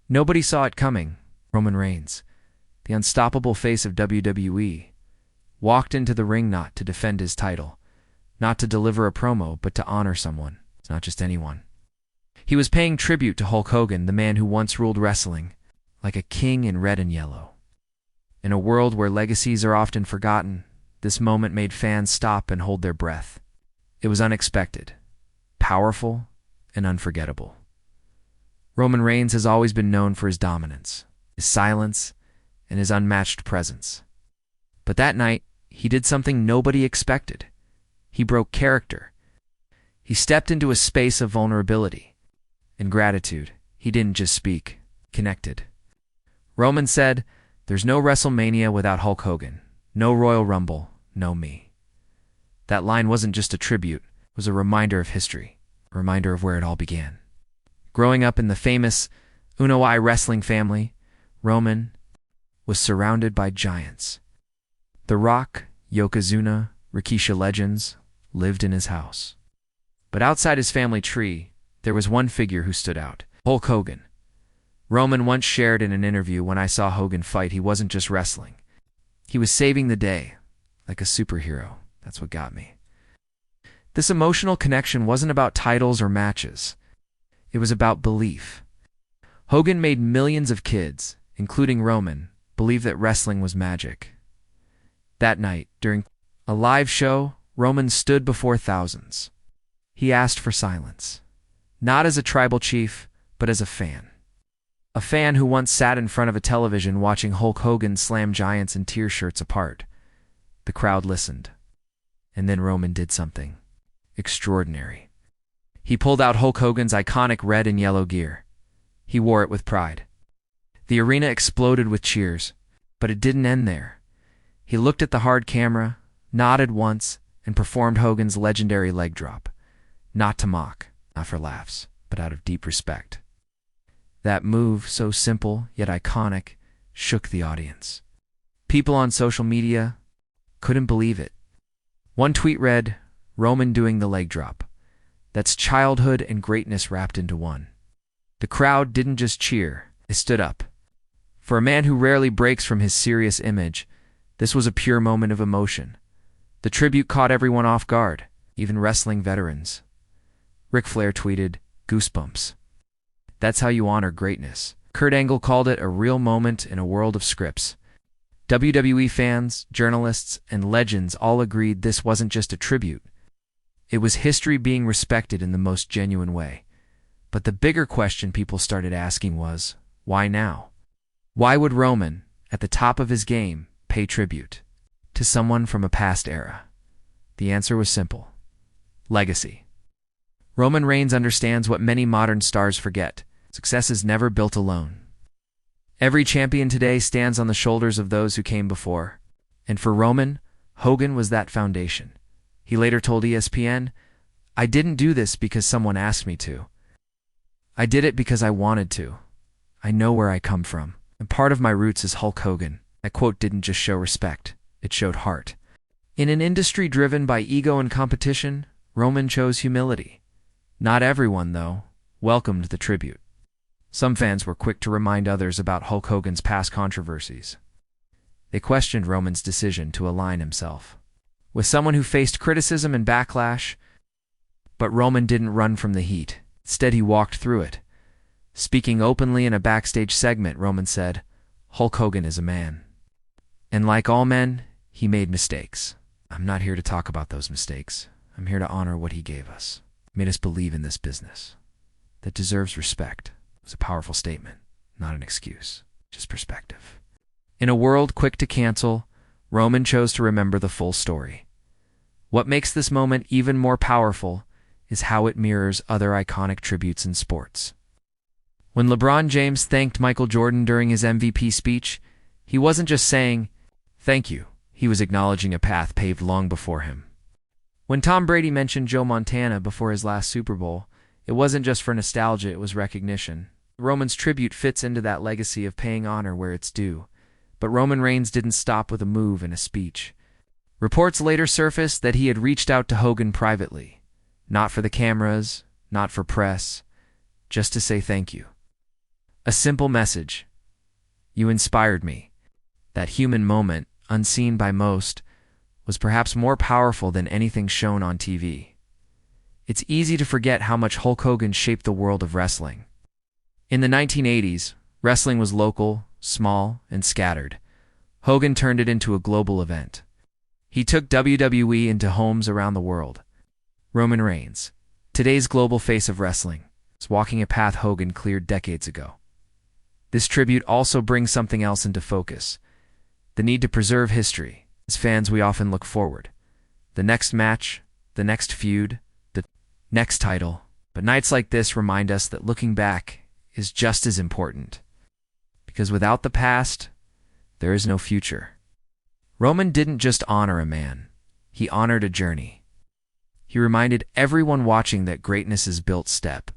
Nobody saw it coming. Roman Reigns, the unstoppable face of WWE, walked into the ring not to defend his title, not to deliver a promo, but to honor someone. It's not just anyone. He was paying tribute to Hulk Hogan, the man who once ruled wrestling, like a king in red and yellow. In a world where legacies are often forgotten, this moment made fans stop and hold their breath. It was unexpected, powerful, and unforgettable. Roman Reigns has always been known for his dominance, his silence, and his unmatched presence. But that night, he did something nobody expected. He broke character. He stepped into a space of vulnerability. In gratitude, he didn't just speak, connected. Roman said, "There's no WrestleMania without Hulk Hogan. No Royal Rumble, no me." That line wasn't just a tribute, it was a reminder of history, a reminder of where it all began. Growing up in the famous Uno wrestling family, Roman was surrounded by giants. The Rock, Yokozuna, Rikishi legends lived in his house. But outside his family tree, there was one figure who stood out: Hulk Hogan. Roman once shared in an interview, "When I saw Hogan fight, he wasn't just wrestling. He was saving the day, like a superhero. That's what got me." This emotional connection wasn't about titles or matches. It was about belief. Hogan made millions of kids, including Roman, believe that wrestling was magic. That night, during a live show, Roman stood before thousands. He asked for silence, not as a tribal chief, but as a fan. A fan who once sat in front of a television watching Hulk Hogan slam giants in tear shirts apart. The crowd listened. And then Roman did something extraordinary. He pulled out Hulk Hogan's iconic red and yellow gear. He wore it with pride. The arena exploded with cheers, but it didn't end there. He looked at the hard camera, nodded once, and performed Hogan's legendary leg drop. Not to mock, not for laughs, but out of deep respect. That move, so simple yet iconic, shook the audience. People on social media couldn't believe it. One tweet read, "Roman doing the leg drop. That's childhood and greatness wrapped into one." The crowd didn't just cheer, they stood up. For a man who rarely breaks from his serious image, this was a pure moment of emotion. The tribute caught everyone off guard, even wrestling veterans. Ric Flair tweeted, "Goosebumps. That's how you honor greatness." Kurt Angle called it a real moment in a world of scripts. WWE fans, journalists, and legends all agreed this wasn't just a tribute. It was history being respected in the most genuine way. But the bigger question people started asking was, why now? Why would Roman, at the top of his game, pay tribute to someone from a past era? The answer was simple: legacy. Roman Reigns understands what many modern stars forget: success is never built alone. Every champion today stands on the shoulders of those who came before. And for Roman, Hogan was that foundation. He later told ESPN, "I didn't do this because someone asked me to. I did it because I wanted to. I know where I come from, and part of my roots is Hulk Hogan." That quote didn't just show respect, it showed heart. In an industry driven by ego and competition, Roman chose humility. Not everyone, though, welcomed the tribute. Some fans were quick to remind others about Hulk Hogan's past controversies. They questioned Roman's decision to align himself with someone who faced criticism and backlash. But Roman didn't run from the heat. Instead, he walked through it. Speaking openly in a backstage segment, Roman said, "Hulk Hogan is a man. And like all men, he made mistakes. I'm not here to talk about those mistakes. I'm here to honor what he gave us. Made us believe in this business. That deserves respect." It was a powerful statement, not an excuse, just perspective. In a world quick to cancel, Roman chose to remember the full story. What makes this moment even more powerful is how it mirrors other iconic tributes in sports. When LeBron James thanked Michael Jordan during his MVP speech, he wasn't just saying, "Thank you." He was acknowledging a path paved long before him. When Tom Brady mentioned Joe Montana before his last Super Bowl, it wasn't just for nostalgia, it was recognition. Roman's tribute fits into that legacy of paying honor where it's due. But Roman Reigns didn't stop with a move and a speech. Reports later surfaced that he had reached out to Hogan privately. Not for the cameras, not for press, just to say thank you. A simple message. You inspired me. That human moment, unseen by most, was perhaps more powerful than anything shown on TV. It's easy to forget how much Hulk Hogan shaped the world of wrestling. In the 1980s, wrestling was local, small, and scattered. Hogan turned it into a global event. He took WWE into homes around the world. Roman Reigns, today's global face of wrestling, is walking a path Hogan cleared decades ago. This tribute also brings something else into focus: the need to preserve history. As fans, we often look forward. The next match, the next feud, the next title. But nights like this remind us that looking back is just as important. Because without the past, there is no future. Roman didn't just honor a man. He honored a journey. He reminded everyone watching that greatness is built step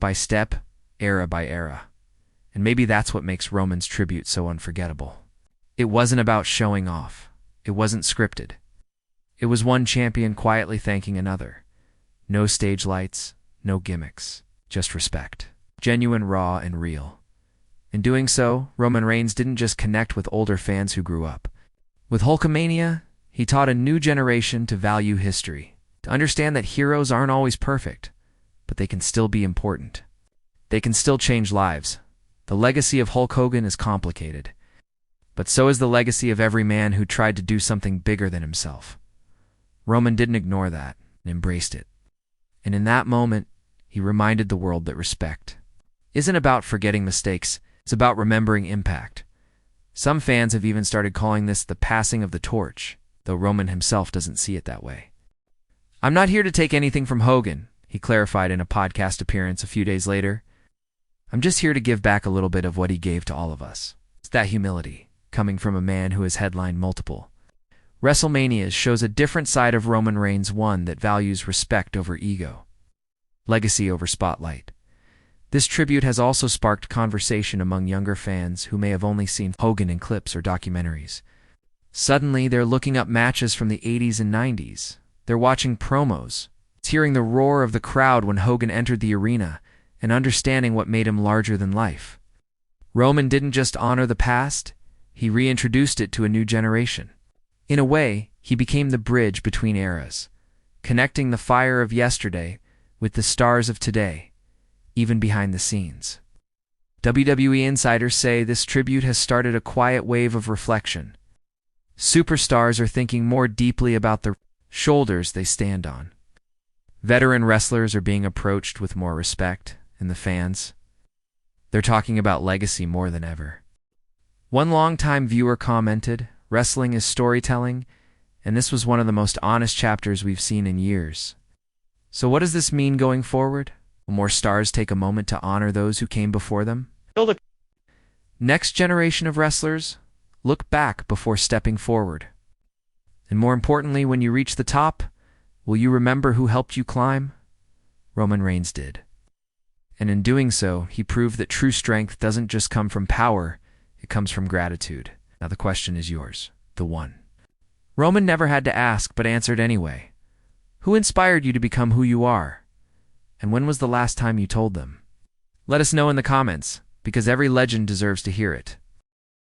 by step, era by era. And maybe that's what makes Roman's tribute so unforgettable. It wasn't about showing off. It wasn't scripted. It was one champion quietly thanking another. No stage lights, no gimmicks, just respect. Genuine, raw, and real. In doing so, Roman Reigns didn't just connect with older fans who grew up. With Hulkamania, he taught a new generation to value history, to understand that heroes aren't always perfect, but they can still be important. They can still change lives. The legacy of Hulk Hogan is complicated, but so is the legacy of every man who tried to do something bigger than himself. Roman didn't ignore that and embraced it. And in that moment, he reminded the world that respect isn't about forgetting mistakes, it's about remembering impact. Some fans have even started calling this the passing of the torch, though Roman himself doesn't see it that way. "I'm not here to take anything from Hogan," he clarified in a podcast appearance a few days later. "I'm just here to give back a little bit of what he gave to all of us." It's that humility, coming from a man who has headlined multiple WrestleManias, shows a different side of Roman Reigns, one that values respect over ego, legacy over spotlight. This tribute has also sparked conversation among younger fans who may have only seen Hogan in clips or documentaries. Suddenly, they're looking up matches from the 80s and 90s. They're watching promos. It's hearing the roar of the crowd when Hogan entered the arena and understanding what made him larger than life. Roman didn't just honor the past, he reintroduced it to a new generation. In a way, he became the bridge between eras, connecting the fire of yesterday with the stars of today, even behind the scenes. WWE insiders say this tribute has started a quiet wave of reflection. Superstars are thinking more deeply about the shoulders they stand on. Veteran wrestlers are being approached with more respect, and the fans, they're talking about legacy more than ever. One longtime viewer commented, "Wrestling is storytelling, and this was one of the most honest chapters we've seen in years." So what does this mean going forward? Will more stars take a moment to honor those who came before them? Next generation of wrestlers, look back before stepping forward. And more importantly, when you reach the top, will you remember who helped you climb? Roman Reigns did. And in doing so, he proved that true strength doesn't just come from power, it comes from gratitude. Now the question is yours, the one. Roman never had to ask, but answered anyway. Who inspired you to become who you are? And when was the last time you told them? Let us know in the comments, because every legend deserves to hear it.